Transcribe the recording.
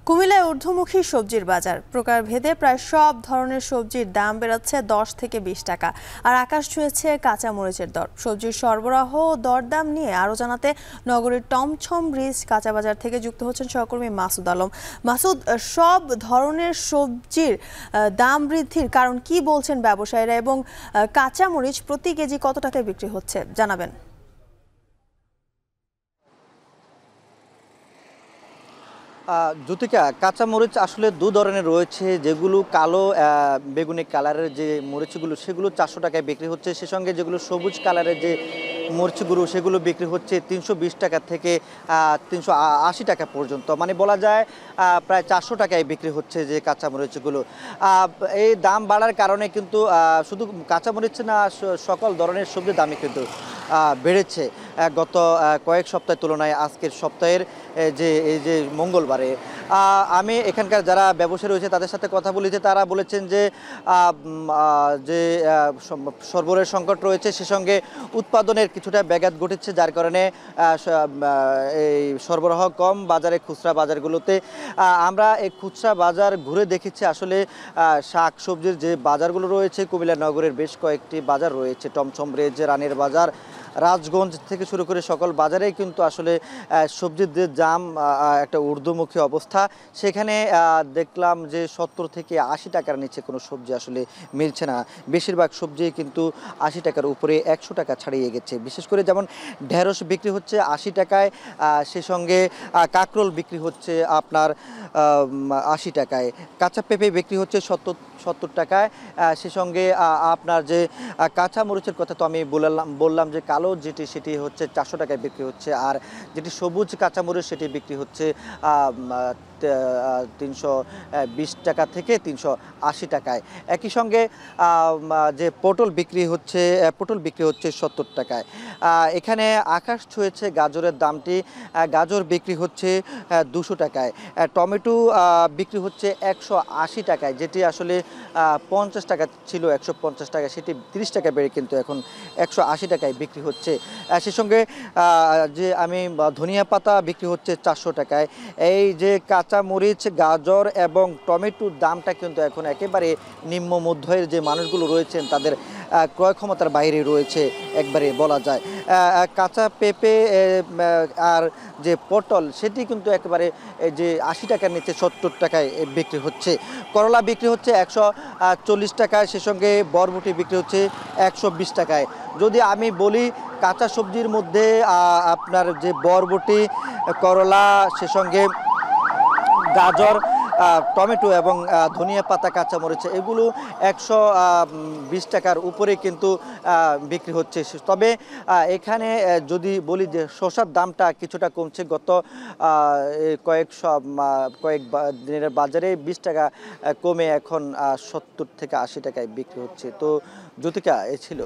কুমিল্লায় ঊর্ধ্বমুখী সবজির বাজার প্রকারভেদে প্রায় সব ধরনের সবজির দাম বেড়েছে 10 থেকে 20 টাকা। আর আকাশ ছুঁয়েছে কাঁচা মরিচের দর। সবজির সরবরাহ ও দরদাম নিয়ে আরো জানাতে নগরের টমছম ব্রিজ কাঁচা বাজার থেকে যুক্ত হচ্ছেন সহকর্মী মাসুদ আলম। মাসুদ, সব ধরনের সবজির দাম বৃদ্ধির কারণ কি বলছেন ব্যবসায়ীরা, এবং কাঁচা মরিচ প্রতি কেজি কত টাকায় বিক্রি হচ্ছে জানাবেন। জ্যোতিকা, কাঁচামরিচ আসলে দু ধরনের রয়েছে, যেগুলো কালো বেগুনি কালারের যে মরিচগুলো সেগুলো 400 টাকায় বিক্রি হচ্ছে। সে সঙ্গে যেগুলো সবুজ কালারের যে মরিচগুলো সেগুলো বিক্রি হচ্ছে 320 টাকা থেকে 380 টাকা পর্যন্ত, মানে বলা যায় প্রায় 400 টাকায় বিক্রি হচ্ছে যে কাঁচামরিচগুলো। এই দাম বাড়ার কারণে কিন্তু শুধু কাঁচামরিচ না, সকল ধরনের সবজির দামই কিন্তু বেড়েছে গত কয়েক সপ্তাহের তুলনায় আজকের সপ্তাহের এই যে মঙ্গলবারে। আমি এখানকার যারা ব্যবসায়ী রয়েছে তাদের সাথে কথা বলেছি, তারা বলেছেন যে সরবরাহের সংকট রয়েছে, সে সঙ্গে উৎপাদনের কিছুটা ব্যাঘাত ঘটেছে, যার কারণে এই সরবরাহ কম বাজারে, খুচরা বাজারগুলোতে। আমরা এই খুচরা বাজার ঘুরে দেখেছি, আসলে শাক সবজির যে বাজারগুলো রয়েছে, কুমিল্লা নগরের বেশ কয়েকটি বাজার রয়েছে, টমছম ব্রিজ, রানীর বাজার, রাজগঞ্জ থেকে শুরু করে সকল বাজারেই কিন্তু আসলে সবজির যে দাম একটা ঊর্ধ্বমুখী অবস্থা। সেখানে দেখলাম যে 70 থেকে 80 টাকার নিচে কোনো সবজি আসলে মিলছে না। বেশিরভাগ সবজি কিন্তু 80 টাকার উপরে, 100 টাকা ছাড়িয়ে গেছে। বিশেষ করে যেমন ঢেঁড়স বিক্রি হচ্ছে 80 টাকায়, সে সঙ্গে কাঁকরোল বিক্রি হচ্ছে আপনার 80 টাকায়, কাঁচা পেঁপে বিক্রি হচ্ছে 70 টাকায়। সে সঙ্গে আপনার যে কাঁচা মরিচের কথা তো আমি বললাম যে কালো যেটি সেটি হচ্ছে 400 টাকায় বিক্রি হচ্ছে, আর যেটি সবুজ কাঁচামরিচ সেটি বিক্রি হচ্ছে 320 টাকা থেকে 380 টাকায়। একই সঙ্গে যে পটল বিক্রি হচ্ছে 70 টাকায়। এখানে আকাশ ছুঁয়েছে গাজরের দামটি, গাজর বিক্রি হচ্ছে 200 টাকায়, টমেটো বিক্রি হচ্ছে 180 টাকায়, যেটি আসলে 50 টাকা ছিল 150 টাকা, সেটি 30 টাকা বেড়ে কিন্তু এখন 180 টাকায় বিক্রি হচ্ছে। সে সঙ্গে যে আমি ধনিয়া পাতা বিক্রি হচ্ছে 400 টাকায়। এই যে কাঁচা মরিচ, গাজর এবং টমেটোর দামটা কিন্তু এখন একেবারে নিম্ন মধ্যের যে মানুষগুলো রয়েছেন তাদের ক্রয় ক্ষমতার বাইরে রয়েছে একবারে বলা যায়। কাঁচা পেঁপে আর যে পটল সেটি কিন্তু একেবারে যে 80 টাকার নিচে 70 টাকায় বিক্রি হচ্ছে। করলা বিক্রি হচ্ছে 140 টাকায়, সে সঙ্গে বরবটি বিক্রি হচ্ছে 120 টাকায়। যদি আমি বলি কাঁচা সবজির মধ্যে আপনার যে বরবটি, করলা, সে সঙ্গে গাজর, টমেটো এবং ধনিয়া পাতা, কাঁচামরিচ এগুলো 120 টাকার উপরে কিন্তু বিক্রি হচ্ছে। তবে এখানে যদি বলি যে শসার দামটা কিছুটা কমছে, গত কয়েক দিনের বাজারে 20 টাকা কমে এখন 70 থেকে 80 টাকায় বিক্রি হচ্ছে। তো জ্যোতিকা, এ ছিল।